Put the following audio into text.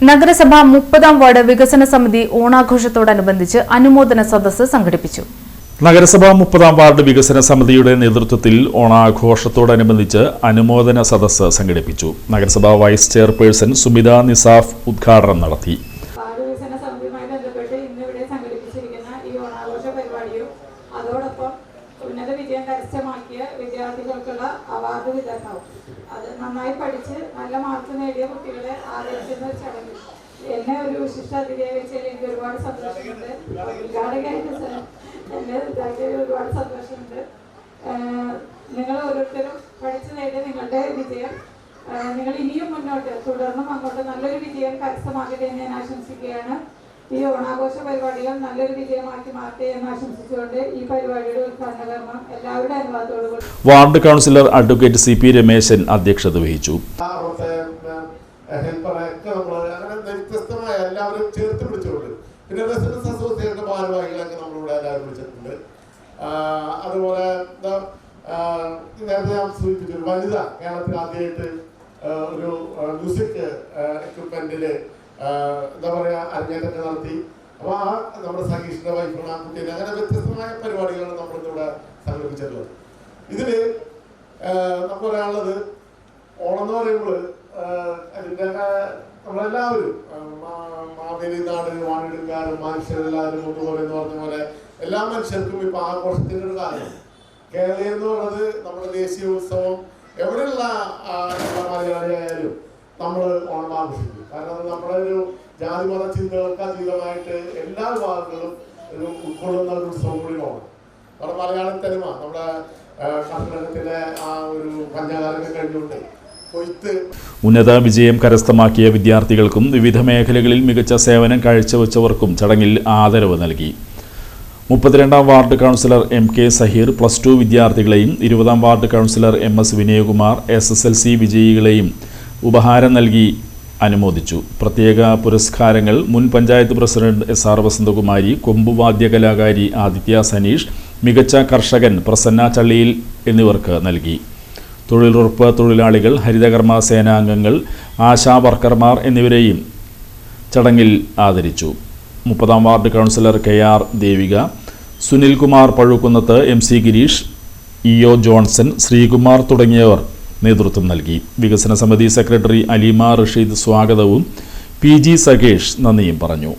നഗരസഭ 30ാം വാർഡ് വികസന സമിതി ഓണാഘോഷത്തോടനുബന്ധിച്ച് അനുമോദന സദസ്സ് സംഘടിപ്പിച്ചു. നഗരസഭ 30ാം വാർഡ് വികസന സമിതിയുടെ നേതൃത്വത്തിൽ ഓണാഘോഷത്തോടനുബന്ധിച്ച് അനുമോദന സദസ്സ് സംഘടിപ്പിച്ചു. നഗരസഭ വൈസ് ചെയർപേഴ്സൺ സുമിത നിസാഫ് ഉദ്ഘാടനം നടത്തി. അതോടൊപ്പം ഉന്നത വിജയം കരസ്ഥമാക്കിയ വിദ്യാർത്ഥികൾക്കുള്ള അവാർഡ് വിതരണവും അത് നന്നായി പഠിച്ച് നല്ല മാർക്ക് നേടിയ കുട്ടികളെ ആദരിക്കുന്ന ഒരു ചടങ്ങ് എന്നെ ഒരു വിശിഷ്ട അതിഥിയായി വെച്ചാൽ എനിക്ക് ഒരുപാട് സന്തോഷമുണ്ട്. ഉദ്ഘാടകമായിട്ട് എന്നെ ഇതാക്കിയ ഒരുപാട് സന്തോഷമുണ്ട്. നിങ്ങൾ ഓരോരുത്തരും പഠിച്ചു നേടിയ നിങ്ങളുടെ വിജയം നിങ്ങൾ ഇനിയും മുന്നോട്ട് തുടർന്നും അങ്ങോട്ട് നല്ലൊരു വിജയം കരസ്ഥമാക്കട്ടെ എന്ന് ഞാൻ ആശംസിക്കുകയാണ്. ഈ ഓണാഘോഷ പരിപാടികൾ നല്ലൊരു വിജയമാക്കി മാറട്ടെ എന്ന് ആശംസിച്ചുകൊണ്ട് ഈ പരിപാടിയുടെ ഉദ്ഘാടന കർമ്മം എല്ലാവരുടെ അനുവാദത്തോടുകൂടി ward councillor advocate CP Rameshan അധ്യക്ഷത വഹിച്ചു. വ്യത്യസ്തമായ എല്ലാവരും ചേർത്ത് പിടിച്ചുകൊണ്ട് പിന്നെ റെസിഡൻസ് അസോസിയേഷന്റെ ഭാരവാഹികളൊക്കെ നമ്മളിവിടെ എല്ലാവരും വിളിച്ചിട്ടുണ്ട്. അതുപോലെ നേരത്തെ ഞാൻ സൂചിപ്പിച്ചു വനിത കേരളത്തിൽ ആദ്യമായിട്ട് ഒരു മ്യൂസിക് എക്വിപ്മെന്റില് എന്താ പറയാ അരങ്ങേറ്റം നടത്തി. അപ്പൊ ആ നമ്മുടെ സഹീഷിന്റെ വൈഫാണ് ആ കുട്ടീനെ അങ്ങനെ വ്യത്യസ്തമായ പരിപാടികളാണ് നമ്മളിവിടെ സംഘടിപ്പിച്ചിട്ടുള്ളത്. ഇതില് നമുക്ക് പറയാനുള്ളത് ഓണം എന്ന് പറയുമ്പോൾ അതിൻ്റെ നമ്മളെല്ലാവരും മാവേലി നാട് വാണിടുകാരും മനുഷ്യരെല്ലാവരും ഒന്നുപോലെ എന്ന് പറഞ്ഞ പോലെ എല്ലാ മനുഷ്യർക്കും ഇപ്പൊ ആഘോഷത്തിന്റെ ഒരു കാലം. കേരളീയം എന്ന് പറയുന്നത് നമ്മുടെ ദേശീയ ഉത്സവം എവിടെയുള്ള മലയാളിയായാലും നമ്മൾ ഓണം ആഘോഷിക്കും. കാരണം നമ്മുടെ ഒരു ജാതിമത ചിന്തകൾക്ക് അതീതമായിട്ട് എല്ലാ വിഭാഗങ്ങളും ഒരു ഉൾക്കൊള്ളുന്ന ഒരു ഉത്സവം കൂടി ഓണം. നമ്മുടെ മലയാളി തനിമ നമ്മുടെ കർണാടകത്തിലെ ആ ഒരു പഞ്ചകാലൊക്കെ കഴിഞ്ഞുകൊണ്ട് ഉന്നത വിജയം കരസ്ഥമാക്കിയ വിദ്യാർത്ഥികൾക്കും വിവിധ മേഖലകളിൽ മികച്ച സേവനം കാഴ്ചവെച്ചവർക്കും ചടങ്ങിൽ ആദരവ് നൽകി. 32ാം വാർഡ് കൗൺസിലർ MK സഹീർ +2 വിദ്യാർത്ഥികളെയും 20ാം ward councillor MS Vinayakumar SSLC വിജയികളെയും ഉപഹാരം നൽകി അനുമോദിച്ചു. പ്രത്യേക പുരസ്കാരങ്ങൾ മുൻ പഞ്ചായത്ത് പ്രസിഡന്റ് SR വസന്തകുമാരി, കൊമ്പുവാദ്യ കലാകാരി ആദിത്യ സനീഷ്, മികച്ച കർഷകൻ പ്രസന്ന ചള്ളിയിൽ എന്നിവർക്ക് നൽകി. തൊഴിലുറപ്പ് തൊഴിലാളികൾ, ഹരിതകർമ്മ സേനാംഗങ്ങൾ, ആശാ വർക്കർമാർ എന്നിവരെയും ചടങ്ങിൽ ആദരിച്ചു. 30ാം ward councillor KR Devika, Sunilkumar Pazhukkunnath, MC Gireesh, EO Johnson, Sreekumar തുടങ്ങിയവർ നേതൃത്വം നൽകി. വികസന സമിതി സെക്രട്ടറി അലിമ റഷീദ് സ്വാഗതവും PG സകേഷ് നന്ദിയും പറഞ്ഞു.